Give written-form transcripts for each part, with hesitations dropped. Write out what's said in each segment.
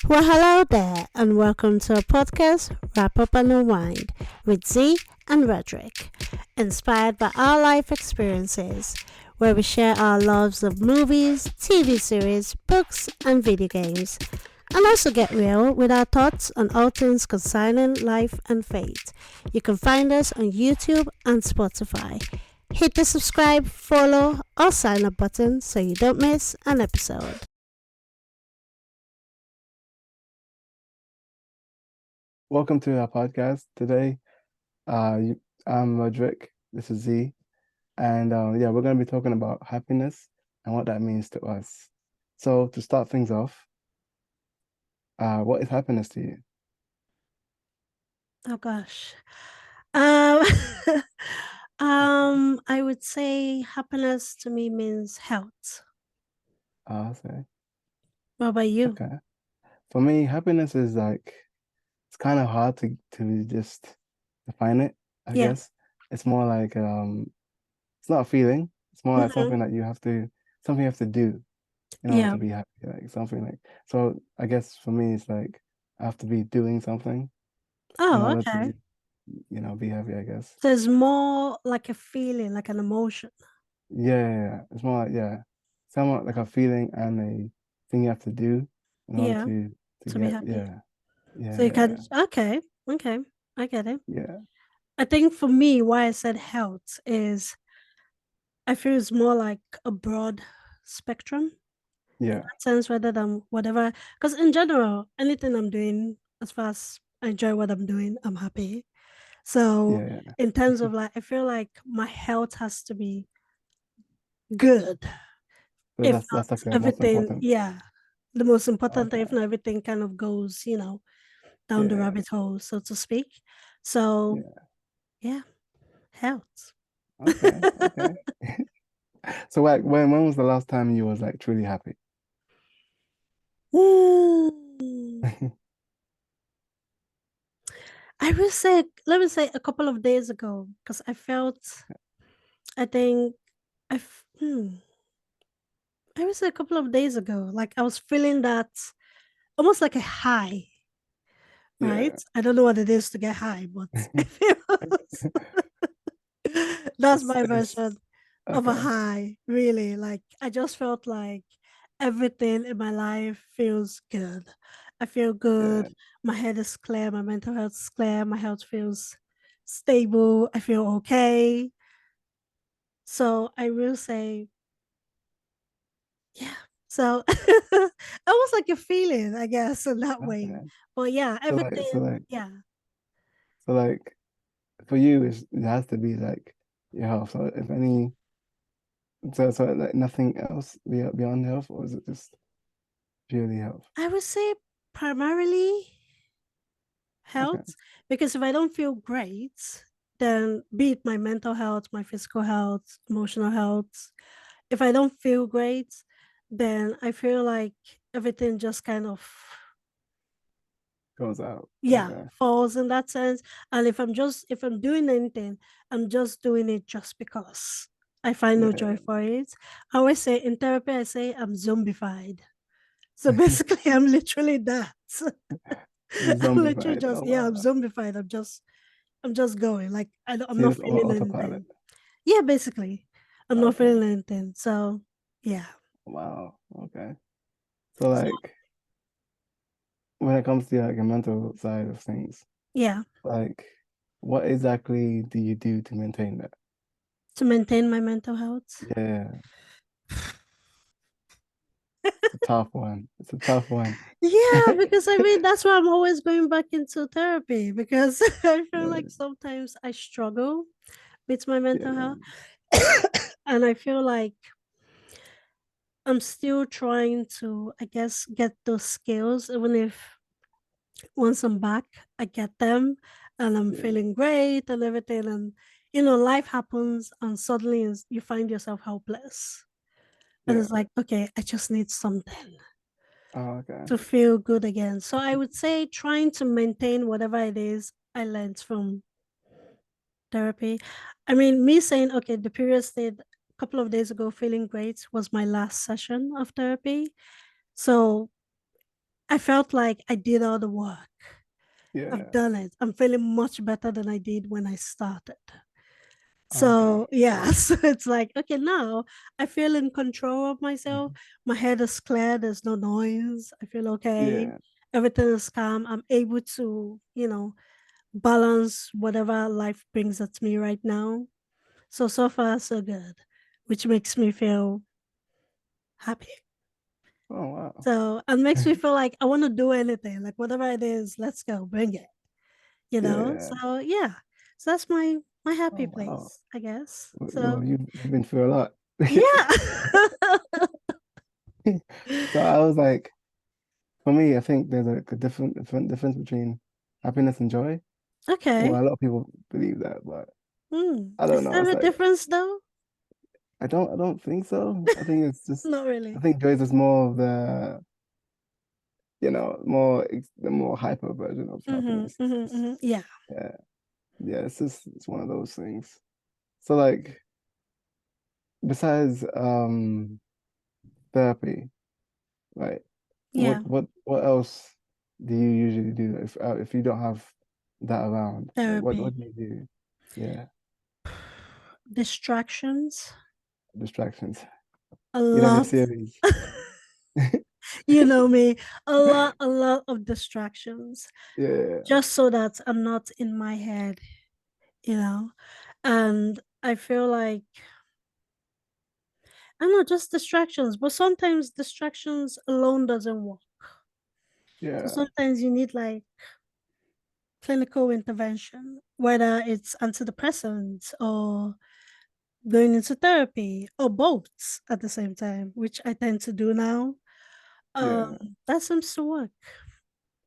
Well, hello there, and welcome to our podcast, Wrap Up and Unwind, with Z and Roderick, inspired by our life experiences, where we share our loves of movies, TV series, books, and video games, and also get real with our thoughts on all things concerning life and faith. You can find us on YouTube and Spotify. Hit the subscribe, follow, or sign up button so you don't miss an episode. Welcome to our podcast today. I'm Roderick. This is Z, and we're going to be talking about happiness and what that means to us. So to start things off, what is happiness to you? Oh gosh. Um, I would say happiness to me means health. Okay, What about you? okay. For me, happiness is like it's kind of hard to just define it. I Yeah. guess it's more like it's not a feeling. It's more like Mhm. something you have to do in order Yeah. to be happy. Like something like so. I guess for me, it's like I have to be doing something in Oh, order okay. to, be happy, I guess. So it's more like a feeling, like an emotion. Yeah. It's more like, somewhat like a feeling and a thing you have to do in order Yeah, to to be get, happy. So you can, yeah, okay, I get it. yeah, I think for me, why I said health is I feel it's more like a broad spectrum in yeah, that sense rather than whatever. Because in general, anything I'm doing, as far as I enjoy what I'm doing, I'm happy. So yeah, yeah. in terms of like, I feel like my health has to be good. So If that's not like the most everything, important. yeah, the most important thing, if Okay. not everything kind of goes, down the Yeah, rabbit hole, so to speak. So yeah. yeah, health. Okay. So like when was the last time you was like truly happy? Ooh. I will say, let me say a couple of days ago, because I think, I, f- hmm, I would say a couple of days ago, like I was feeling that almost like a high, right? Yeah. I don't know what it is to get high, but it feels that's my It's version of a okay. high, really. Like I just felt like everything in my life feels good. I feel good. Yeah, My head is clear, my mental health is clear, my health feels stable, I feel okay. So I will say, yeah. So almost like a feeling, I guess, in that way. okay. But yeah, So like so everything, like yeah. so like for you it has to be like your health. So if any so like nothing else beyond health, or is it just purely health? I would say primarily Okay. health, because if I don't feel great, then be it my mental health, my physical health, emotional health, if I don't feel great, then I feel like everything just kind of, Goes out. yeah, Okay. falls in that sense. And if I'm doing anything, I'm just doing it just because I find no joy Yeah. for it. I always say in therapy, I say I'm zombified. So basically, I'm literally that. I'm literally Zombified. just, Oh yeah, I'm wow. zombified. I'm just going. Like I'm So you're not just feeling autopilot. anything. Yeah, basically. I'm not Okay. feeling anything. So yeah. Wow. Okay. So So like when it comes to like a mental side of things, yeah. like what exactly do you do to maintain that? To maintain my mental health. Yeah, it's a tough one. It's a tough one. Yeah, because I mean that's why I'm always going back into therapy because I feel Yeah, like sometimes I struggle with my mental yeah, health. And I feel like I'm still trying to, I guess, get those skills, even if once I'm back, I get them and I'm yeah, feeling great and everything. And, life happens and suddenly you find yourself helpless. And yeah. it's like, okay, I just need something Oh, okay. to feel good again. So I would say trying to maintain whatever it is I learned from therapy. I mean, me saying, okay, the period stayed a couple of days ago, feeling great was my last session of therapy. So I felt like I did all the work. I've Yeah. done it. I'm feeling much better than I did when I started. Okay. So yeah, so it's like, okay, now I feel in control of myself. Mhm. My head is clear, there's no noise. I feel okay. Yeah. Everything is calm. I'm able to, balance whatever life brings at me right now. So far, so good, which makes me feel happy. Oh wow. So it makes me feel like I want to do anything, like whatever it is, let's go, bring it, you know? Yeah. So yeah. So that's my happy Oh wow. place, I guess. So Well, you've been through a lot. yeah. So I was like, for me, I think there's a different difference between happiness and joy. Well, Okay. a lot of people believe that, but I don't Is know. there It's a like difference though? I don't think so. I think it's just Not I really. think joy is just more of the the more hyper version of happiness. Yeah. Yeah, yeah. It's one of those things. So like besides therapy, right? Yeah. What else do you usually do if you don't have that around? Like Therapy. what do you do? Yeah, Distractions. distractions. A You know your lot. series. You know me. A lot of distractions. Yeah, Just so that I'm not in my head, you know. And I feel like I don't know, just distractions, but sometimes distractions alone doesn't work. So yeah, sometimes you need like clinical intervention, whether it's antidepressants or going into therapy or both at the same time, which I tend to do now. Um, yeah. that seems to work.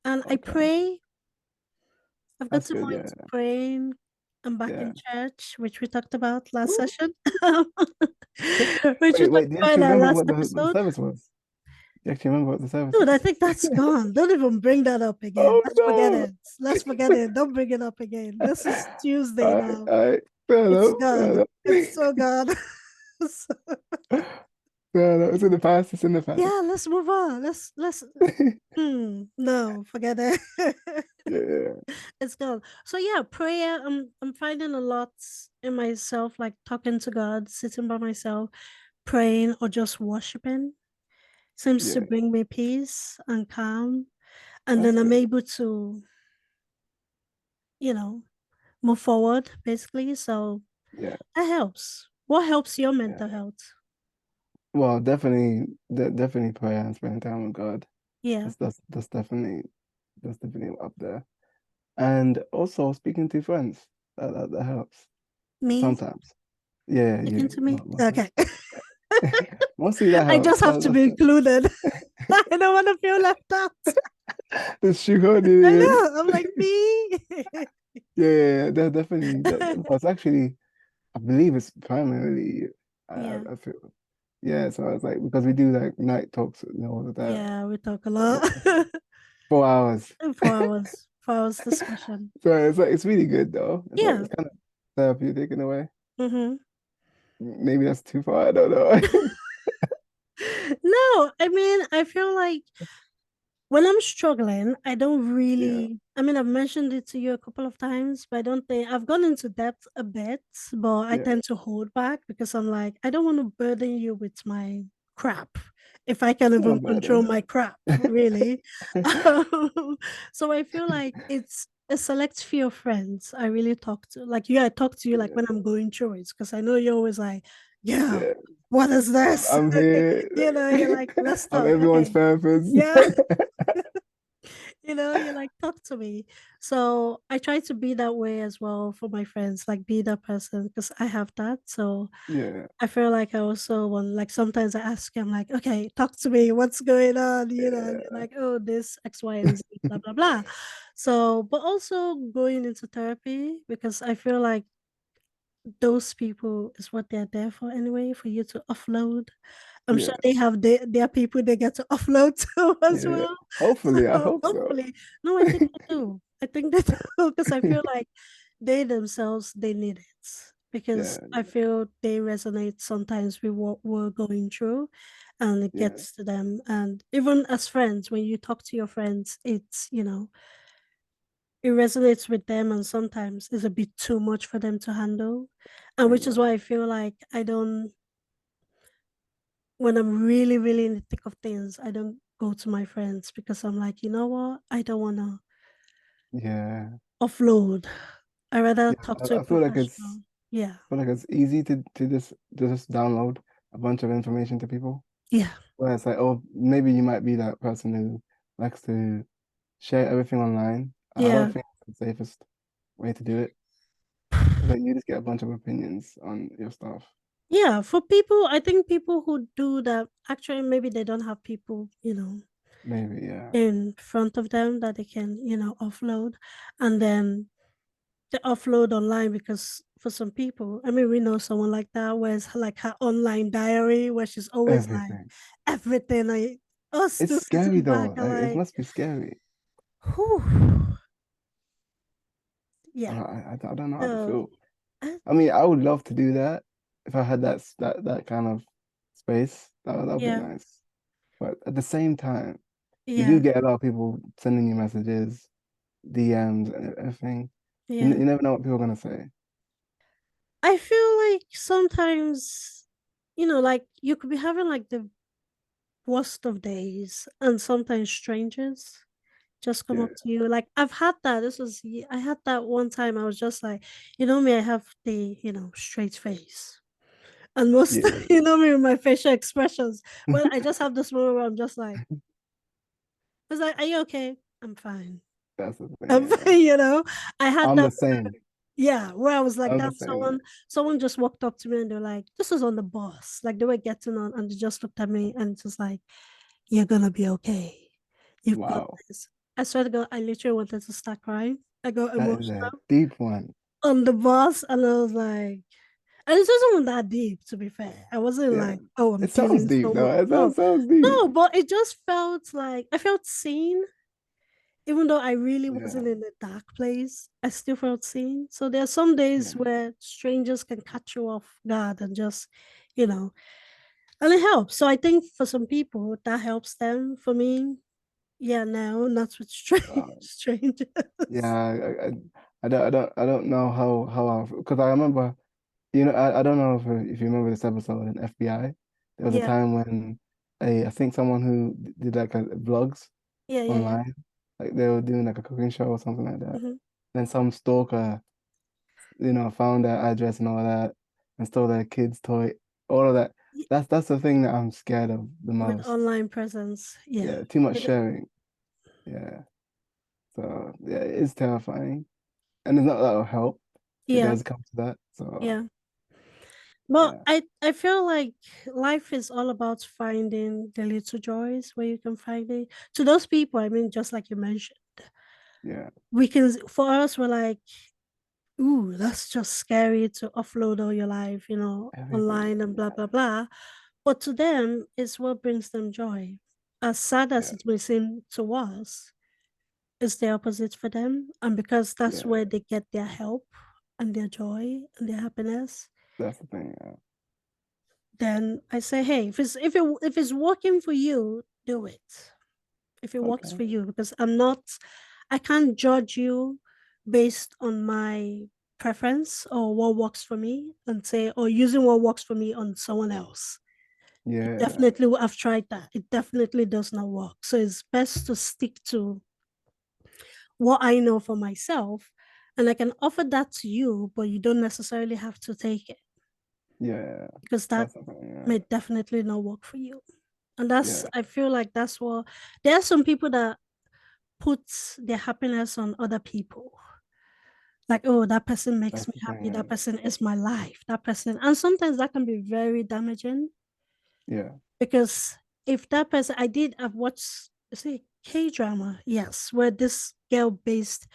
And I Okay, pray. I've got that's to good. go Yeah, into praying. I'm back yeah. in church, which we talked about last Ooh. session. Which we talked Wait. Do you about in actually our remember last what the episode. service was? Do you actually remember what the service Dude, I was? think that's gone. Don't even bring that up again. Oh Let's forget no! it. Let's forget it. Don't bring it up again. This is Tuesday now. All right, fair It's enough, fair gone. enough. It's so gone. So, Fair enough. It's in the past. It's in the past. yeah, let's move on. Let's no, forget it. Yeah, It's gone. So yeah, prayer. I'm finding a lot in myself, like talking to God, sitting by myself, praying or just worshiping seems to yeah. bring me peace and calm. And That's then I'm good. able to, you know, move forward basically. So Yeah, that helps. What helps your yeah. mental health? Well, definitely prayer and spending time with God. Yeah. That's definitely up there. And also speaking to friends. That helps Me? sometimes. Yeah, Speaking you to me? mostly. Okay. Mostly that I helps. just have to be That's included. I don't want to feel left out. the sugar I in. know. I'm like me. Yeah, definitely. Well, it's actually, I believe it's primarily, Yeah. I feel, yeah. So it's like because we do like night talks, all of that, Yeah, we talk a like lot. 4 hours. 4 hours. 4 hours discussion. So it's like it's really good though. It's like Yeah. it's kind of therapeutic in a way. Mm-hmm. Maybe that's too far. I don't know. No, I mean, I feel like when I'm struggling, I don't Yeah, really, I mean, I've mentioned it to you a couple of times, but I don't think I've gone into depth a bit, but I yeah. tend to hold back because I'm like, I don't want to burden you with my crap if I can It's not a even control burden. my crap, really. So I feel like it's a select few of friends I really talk to. Like you, I talk to you like when Yeah, I'm going through it because I know you're always like, yeah, yeah. what is this? I'm here. You're like, let's I'm talk. everyone's Okay. therapist. Yeah. You're like, talk to me. So I try to be that way as well for my friends, like be that person because I have that. So Yeah, I feel like I also want, like, sometimes I ask him, like, okay, talk to me, what's going on? And they're yeah, like, oh, this X, Y, and Z, blah, blah, blah. So, but also going into therapy because I feel like those people is what they're there for anyway, for you to offload. I'm sure yeah, they have their people they get to offload to as yeah. well. Hopefully, I So hope so. hopefully, no, I think they do. I think they do because I feel like they themselves they need it because Yeah, I feel they resonate sometimes with what we're going through, and it Yeah. gets to them. And even as friends, when you talk to your friends, it's, it resonates with them, and sometimes it's a bit too much for them to handle. And which is why I Exactly. feel like I don't, when I'm really, really in the thick of things, I don't go to my friends because I'm like, you know what? I don't want to Yeah. offload. I rather Yeah. talk to a I feel like professional. Yeah. it's easy to just download a bunch of information to people. Yeah. Where it's like, oh, maybe you might be that person who likes to share everything online. I don't Yeah. think it's the safest way to do it. Like you just get a bunch of opinions on your stuff. Yeah. For people, I think people who do that actually maybe they don't have people, Maybe, yeah. in front of them that they can, offload. And then they offload online because for some people, I mean, we know someone like that where it's like her online diary where she's always like Everything. everything. I us It's still scary sitting back though. and It like, must be scary. whew, yeah. I don't know how to So feel. uh, I mean, I would love to do that if I had that kind of space. That would be yeah, nice. But at the same time, you do yeah, get a lot of people sending you messages, DMs, and everything. yeah. You never know what people are gonna say. I feel like sometimes, like you could be having like the worst of days, and sometimes strangers just come Yeah, up to you. Like I've had that. I had that one time. I was just like, me, I have the, straight face. And most, yeah. me with my facial expressions. Well, I just have this moment where I'm just like, I was like, are you okay? I'm fine. That's the thing. I'm Yeah, fine, I had I'm that, the same. yeah, where I was like I'm the that. same. Someone just walked up to me and they're like, this was on the bus. Like they were getting on and they just looked at me and it was like, you're gonna be okay. You've got Wow, this. I swear to God, I literally wanted to start crying. I got that is a emotional deep one. on the bus and I was like, and it wasn't that deep, to be fair. I wasn't Yeah, like, oh, I'm it sounds feeling deep so much. though. It No, sounds deep. no, but it just felt like I felt seen, even though I really Yeah, wasn't in a dark place. I still felt seen. So there are some days yeah, where strangers can catch you off guard and just, you know, and it helps. So I think for some people that helps them. For me, yeah, no, not with uh, strangers. yeah. I don't know how I because I remember. I don't know if you remember this episode in FBI. There was a Yeah, time when I think someone who did like vlogs yeah, yeah, yeah. online, like they were doing like a cooking show or something like that. Hmm. Then some stalker, found their address and all that and stole their kid's toy, all of that. That's the thing that I'm scared of the With most. online presence, yeah. Yeah, too much With sharing. Yeah. So yeah, it is terrifying. And it's not that'll help. It yeah, does come to that. So yeah. But yeah, I feel like life is all about finding the little joys where you can find it. To those people, I mean, just like you mentioned, yeah, we can, for us, we're like, ooh, that's just scary to offload all your life, everything. online and blah, blah, blah. But to them, it's what brings them joy. As sad as Yeah, it may seem to us, it's the opposite for them. And because that's yeah. where they get their help and their joy and their happiness, That's the thing. Yeah. then I say, hey, if it's working for you, do it. If it works Okay. for you, because I can't judge you based on my preference or what works for me and say, or using what works for me on someone else. Yeah, Definitely, I've tried that. It definitely does not work. So it's best to stick to what I know for myself. And I can offer that to you, but you don't necessarily have to take it yeah. because that That's the thing. Yeah, may definitely not work for you. And that's, yeah. I feel like that's what, there are some people that put their happiness on other people. Like, oh, that person makes That's me the happy. thing. That person is my life. That person. And sometimes that can be very damaging Yeah, because if that person, I've watched, say, K drama, yes, where this girl based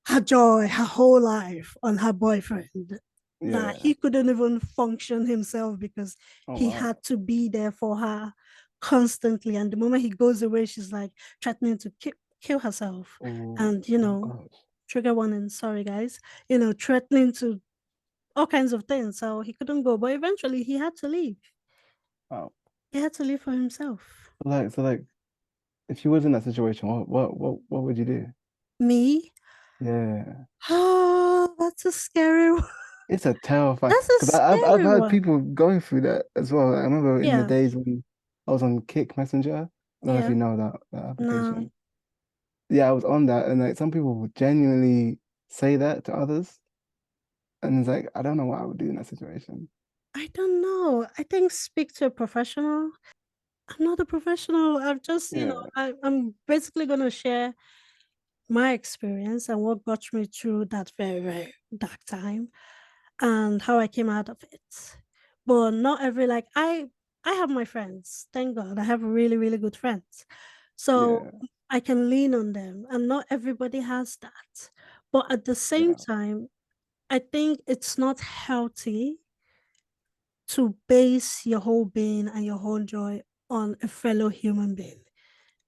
her joy, her whole life on her boyfriend, yeah, that yeah. he couldn't even function himself because Oh he wow. had to be there for her constantly. And the moment he goes away, she's like threatening to kill herself. Oh, And, oh gosh. trigger warning, sorry guys, threatening to all kinds of things. So he couldn't go, but eventually he had to leave. Wow. He had to live for himself. So like, if you was in that situation, what would you do? Me? Yeah, Oh, that's a scary one. it's a terrifying That's a because I've scary had one. people going through that as well. I remember in the Yeah, days when I was on Kick Messenger. I don't know if yeah. you know that No, application. Yeah, I was on that, and like some people would genuinely say that to others, and it's like I don't know what I would do in that situation. I don't know. I think speak to a professional. I'm not a professional. I'm just, Yeah, I'm basically going to share my experience and what got me through that very, very dark time and how I came out of it. But not every, like, I have my friends. Thank God. I have really, really good friends. So yeah, I can lean on them, and not everybody has that. But at the same yeah, time, I think it's not healthy to base your whole being and your whole joy on a fellow human being,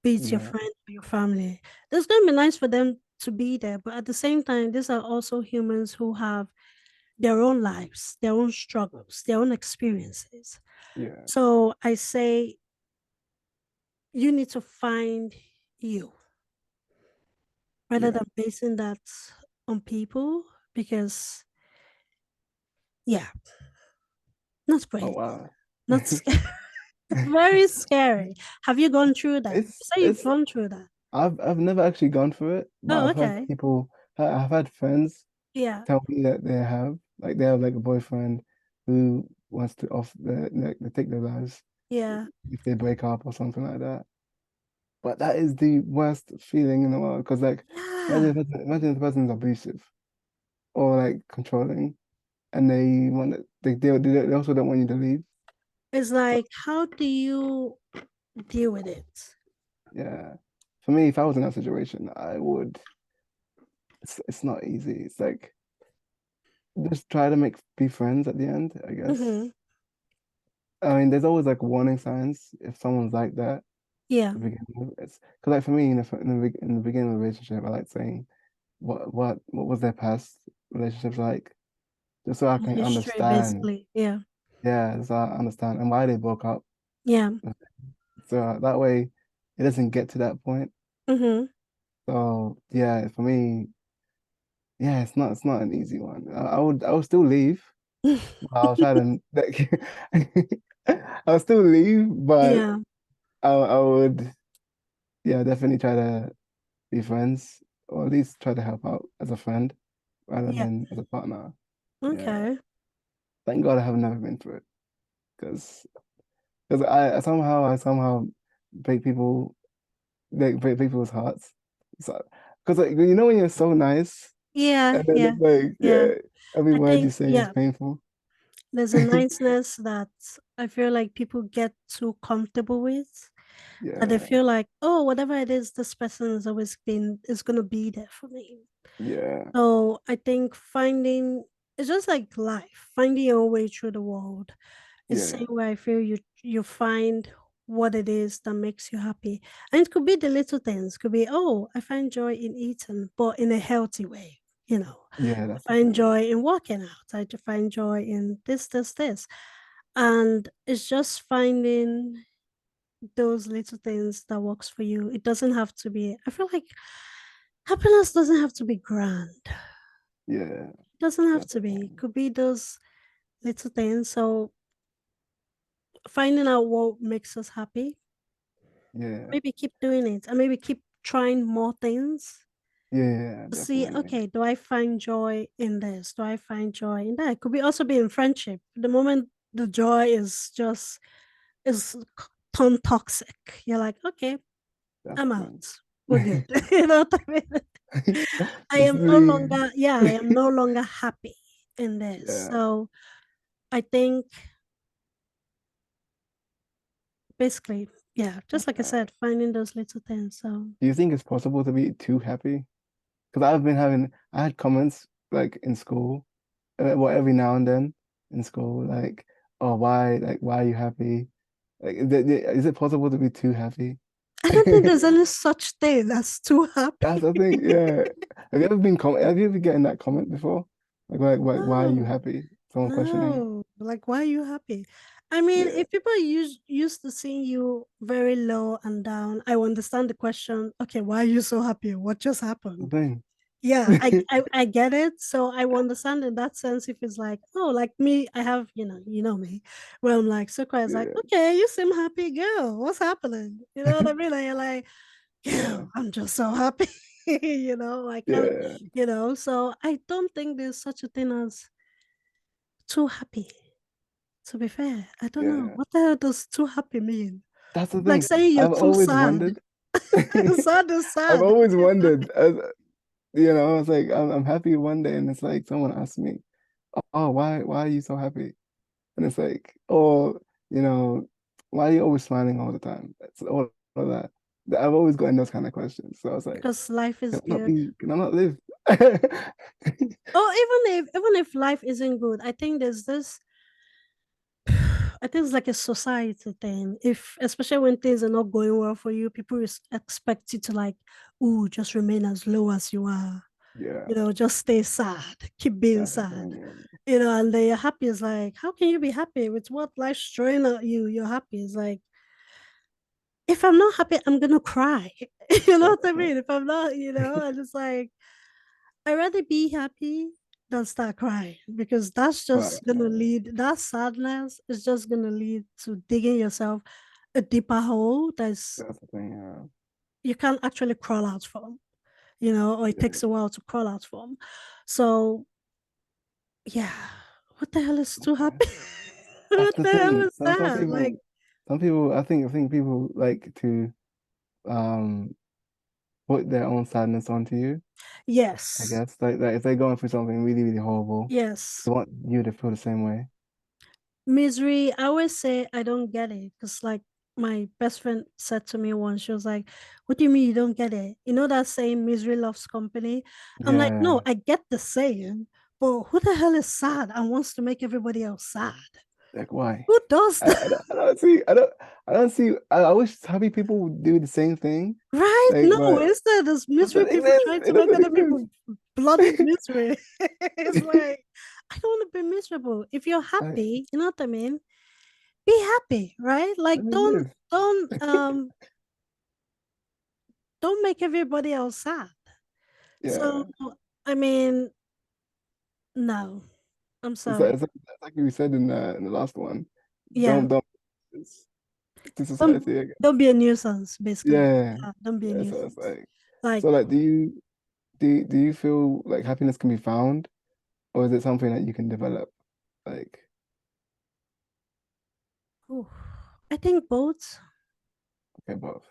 be it your yeah, friend or your family. It's going to be nice for them to be there, but at the same time, these are also humans who have their own lives, their own struggles, their own experiences. yeah, So I say you need to find you rather yeah. than basing that on people because, yeah, not Oh great. wow. Not scary. It's very scary. Have you gone through that? You say you've It's gone through that. I've never actually gone through it, but Oh, I've heard okay. people. I've had friends Yeah. tell me that they have like a boyfriend who wants to off the like they take their lives Yeah. if they break up or something like that. But that is the worst feeling in the world because like Yeah. imagine if the person's abusive or like controlling and they want they also don't want you to leave. It's So like, how do you deal with it? yeah, for me, if I was in that situation, I would. It's not easy. It's like just try to make be friends at the end, I guess. Mm-hmm. I mean, there's always like warning signs if someone's like that Yeah. to begin with. It's because like for me, in the beginning of a relationship, I like saying what was their past relationships like, just so I can History, understand. basically. Yeah. Yeah, so I understand and why they broke up. Yeah. So that way, it doesn't get to that point. Mm-hmm. So yeah, for me, yeah, it's not an easy one. I would still leave. I'll try to like I'll still leave, but Yeah. I would yeah definitely try to be friends or at least try to help out as a friend rather Yeah. than as a partner. Yeah, Okay. thank God I have never been through it because I somehow break break people's hearts. So because like you know when you're so nice Yeah. and then Yeah. it's like Yeah. yeah every I word you think, say is yeah, painful. there's a niceness that I feel like people get too comfortable with. That they Yeah, feel like, oh, whatever it is, this person has always been is gonna be there for me. yeah, So I think finding it's just like life, finding your way through the world. It's the yeah, same way I feel you find what it is that makes you happy. And it could be the little things. Could be, oh, I find joy in eating, but in a healthy way, you know. yeah. I That's the find thing. joy in working out. Find joy in this. And it's just finding those little things that works for you. It doesn't have to be, I feel like happiness doesn't have to be grand. It Yeah, doesn't have that's to the be. It thing. could be those little things. So finding out what makes us happy, Yeah, maybe keep doing it and maybe keep trying more things yeah, to see, definitely. okay, do I find joy in this? Do I find joy in that? It could be also be in friendship. The moment the joy is just is turned toxic, you're like, okay, That's I'm the out. thing. We're good. You know what I mean? I Just am no leave. longer, yeah, I am no longer happy in this. Yeah, So I think basically, yeah, just like I yeah. said, finding those little things. So Do you think it's possible to be too happy? Because I had comments like in school, well, every now and then in school, like, oh, why are you happy? Like, is it possible to be too happy? I don't think there's any such thing as too That's happy. the thing, yeah. Have you ever getting that comment before? Like, why are you No, happy? Someone questioning you? no. Like, why are you happy? I mean, Yeah, if people used to seeing you very low and down, I will understand the question. Okay, why are you so happy? What just the happened? thing. Yeah, I get it. So I will understand in that sense if it's like, oh, like me, I have, you know me, where I'm like so quiet. It's like, Yeah, okay, you seem happy, girl. What's happening? You know what I mean? And you're like, yeah, girl, I'm just so happy. I can't, yeah, So I don't think there's such a thing as too happy. To be fair, I don't know. yeah. What the hell does too happy mean? That's the It's like thing. saying you're I've too always sad. wondered. Sad is I've sad. always wondered. It's like I'm happy one day, and it's like someone asked me, "Oh, why are you so happy?" And it's like, "Oh, you know, why are you always smiling all the time?" It's all of that. I've always gotten those kind of questions. So I was like, Because life is good. Can I not live?" Oh, even if life isn't good, I think there's this. I think it's like a society thing. If especially when things are not going well for you, people expect you to like, ooh, just remain as low as you are. Yeah, Just stay sad, keep being that's the sad. thing. And then you're happy. Is like, how can you be happy with what life's throwing at you? You're happy. It's like, if I'm not happy, I'm gonna cry. You know Yeah, what I definitely. mean? If I'm not, and it's like I'd rather be happy than start crying because that's But just gonna lead that sadness is just gonna lead to digging yourself a deeper hole that's that's the thing. Yeah. you can't actually crawl out from, or it Yeah. takes a while to crawl out from. So yeah, what the hell is too Okay. happy? That's What the the hell thing. is that? Like, Some people, I think people like to um put their own sadness onto you. I yes, guess like if they're going through something really, really horrible, yes. they want you to feel the same way. Misery, I always say I don't get it because, like, my best friend said to me once, she was like, what do you mean you don't get it? You know that saying, misery loves company? I'm like, no, Yeah. I get the saying, but who the hell is sad and wants to make everybody else sad? Like why? Who does that? I don't see. I wish happy people would do the same thing. Right? Like, No, but instead, there's it misery doesn't people exist. trying It to make doesn't other people bloody exist. misery. It's like, I don't want to be miserable. If you're Like, happy, you know what I mean? Be happy, right? Like, let me don't, live. don't, um, don't make everybody else sad. So, Yeah. I mean, no, I'm sorry. It's like we said in the last one. Yeah, Don't it's to don't society again. don't be a nuisance, basically. Yeah. Yeah, don't be a Yeah. So it's nuisance. like Like, so like do you feel like happiness can be found or is it something that you can develop? Like ooh, I think both. okay, both.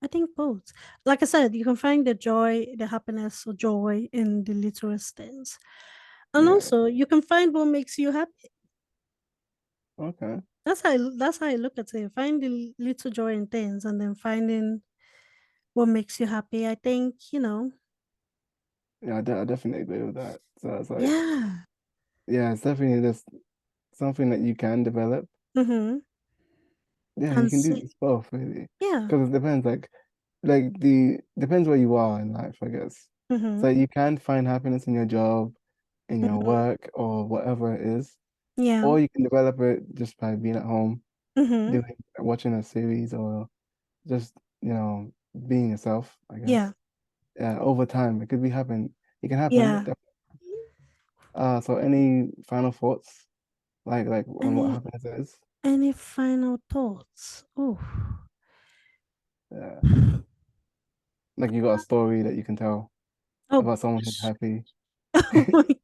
I think both. Like I said, you can find the joy, the happiness or joy in the littlest things. And Yeah. also you can find what makes you happy. Okay. That's how I look at it. Find the little joy in things and then finding what makes you happy. I think, Yeah, I definitely agree with that. So it's like yeah. yeah, it's definitely just something that you can develop. Mm-hmm. Yeah, you And can do see, this both really. yeah. Because it depends like the depends where you are in life, I guess. Mm-hmm. So you can find happiness in your job, in your Mm-hmm. work, or whatever it is, Yeah. or you can develop it just by being at home, Mm-hmm. watching a series, or just being yourself, I Yeah. guess. Yeah, over time, it could be happen. It can happen. Yeah. So any final thoughts, like on what Any happiness is? any final thoughts? Oh. Yeah, like you got a story that you can tell Oh about someone who's gosh. happy. Oh my God.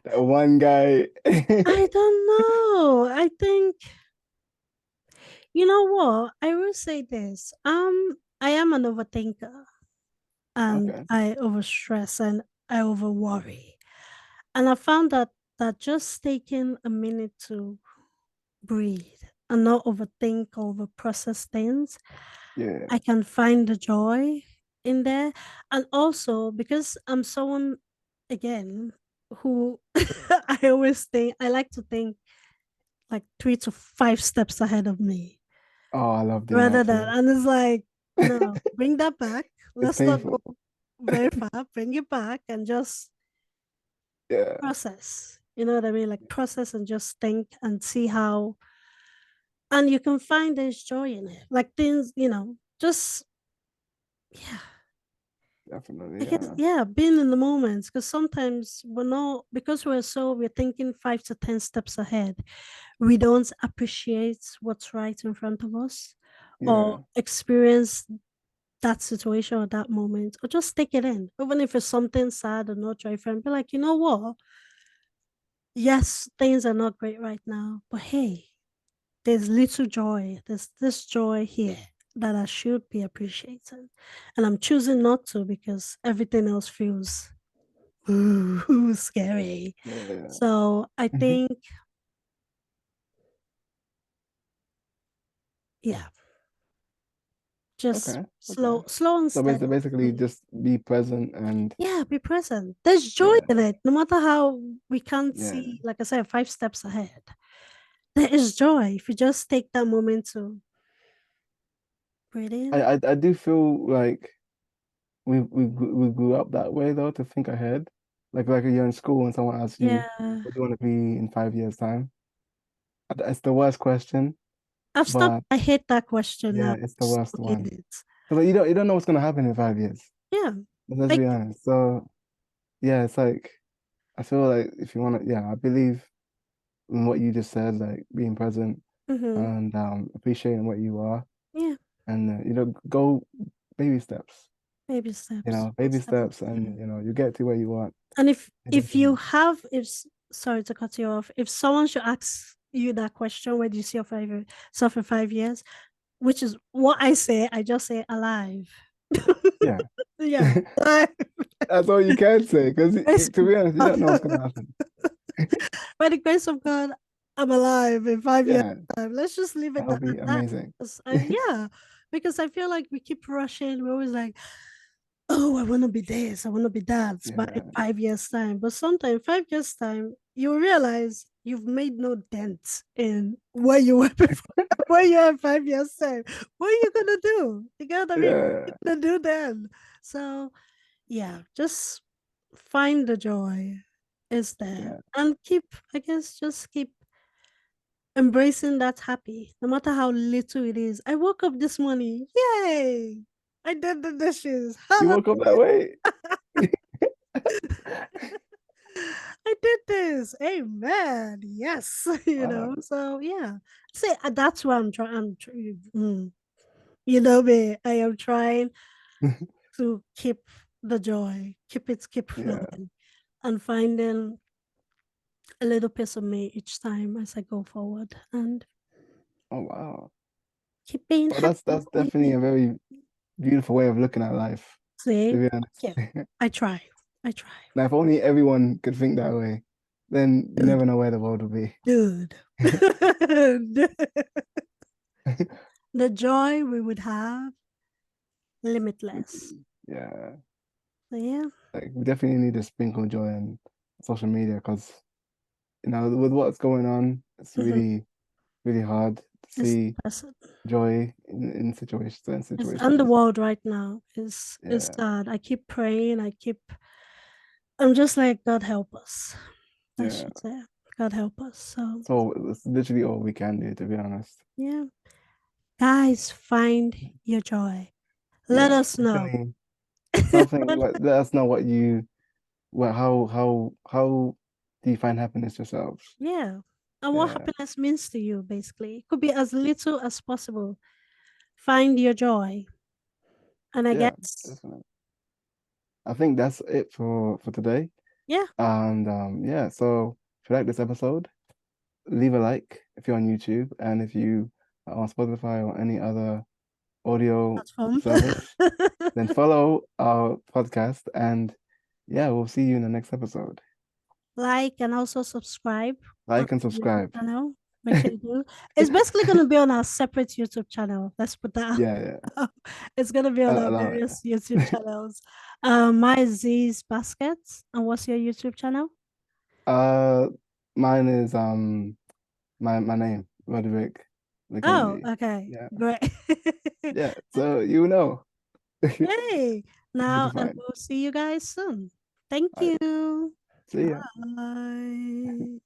That one guy. I don't know. I think you know what? I will say this. I am an overthinker and Okay. I overstress and I over worry. And I found that just taking a minute to breathe and not overthink or over process things, Yeah. I can find the joy in there. And also because I'm someone again who I always think I like to think like 3 to 5 steps ahead of me Oh, I love doing rather that than too. and it's like no, bring that back. It's Let's not go painful. very far. Bring it back and just Yeah. process. You know what I mean? Like process and just think and see how, and you can find there's joy in it. Like things, just yeah. I Definitely, guess yeah. yeah, being in the moments because sometimes we're not because we're thinking 5 to 10 steps ahead. We don't appreciate what's right in front of us or Yeah. experience that situation or that moment or just take it in. Even if it's something sad or not joyful, be like, you know what? Yes, things are not great right now, but hey, there's little joy. There's this joy here that I should be appreciating. And I'm choosing not to because everything else feels ooh, scary. Yeah. So I Mhm. think, yeah, just Okay. Okay. slow and So steady. basically, just be present and Yeah, be present. There's joy yeah, in it, no matter how we can't yeah. see, like I said, 5 steps ahead. There is joy if you just take that moment to breathe in. I do feel like we grew up that way though to think ahead. Like you're in school and someone asks you, Yeah, "What do you want to be in 5 years' time?" It's the worst question, I've stopped. but I hate that question yeah, now. it's the So worst hate one it. because you don't know what's gonna happen in 5 years. Yeah, Let's like be honest. So yeah, it's like I feel like if you want to, yeah, I believe in what you just said, like being present mm-hmm. and appreciating what you are, Yeah, and go baby steps. baby steps, one Baby step at steps, a and time. you get to where you want And if you eventually. have, sorry to cut you off, if someone should ask you that question, where do you see yourself in 5 years? Which is what I say. I just say alive. Yeah, Yeah, alive. that's all you can say because Grace to of be honest, you God. don't know what's gonna happen. By the grace of God, I'm alive in 5 years Yeah, time. Let's just leave it that'll at be that. amazing. Yeah, because I feel like we keep rushing. We're always like, oh, I want to be this, I want to be that by Yeah, 5 years time. But sometimes 5 years time, you realize you've made no dent in where you were before, where you are in 5 years time. What are you gonna do? You got I mean, what yeah, are you gonna do then? So yeah, just find the joy is there yeah. and I guess, just keep embracing that happy, no matter how little it is. I woke up this morning, yay! I did the dishes. You woke up that way. I did this. Amen. Yes. Wow. So yeah. See, that's what I'm trying. You know me. I am trying to keep the joy, keep Yeah. flowing, and finding a little piece of me each time as I go forward, and Oh wow. keep being Well, happy. that's definitely a very beautiful way of looking at life, to See, be thank you. honest. I try. I try. Now, if only everyone could think that way, then you Dude, never know where the world will be. dude. The joy we would have, limitless. Yeah, So yeah, like we definitely need to sprinkle joy on social media because with what's going on, it's mhm, really hard to it's see depressing. joy in certain And the situations. world right now is Yeah, sad. I keep praying. I'm just like, God help us. I yeah. should say, God help us. So So it's literally all we can do, to be honest. yeah, guys, find your joy. Let Yeah, us know. definitely something. Let us know how do you find happiness yourselves? Yeah. And what Yeah, happiness means to you, basically. It could be as little as possible. Find your joy. And I yeah, guess, definitely. I think that's it for today. yeah, And yeah, so if you like this episode, leave a like if you're on YouTube and if you are on Spotify or any other audio that's fun. service, then follow our podcast and yeah, we'll see you in the next episode. Like and also subscribe on Like and our YouTube subscribe. channel. Make sure you do. It's basically going to be on our separate YouTube channel. Let's put that Yeah, yeah. out. It's going to be on I'll our allow various YouTube it. channels. My Z's Baskets. And what's your YouTube channel? Uh, mine is my name, Roderick Oh, McKenzie. okay. Yeah, Great. yeah. So you know, you'll Hey, be now, and fine. we'll see you guys soon. Thank All right. you. See ya. Bye.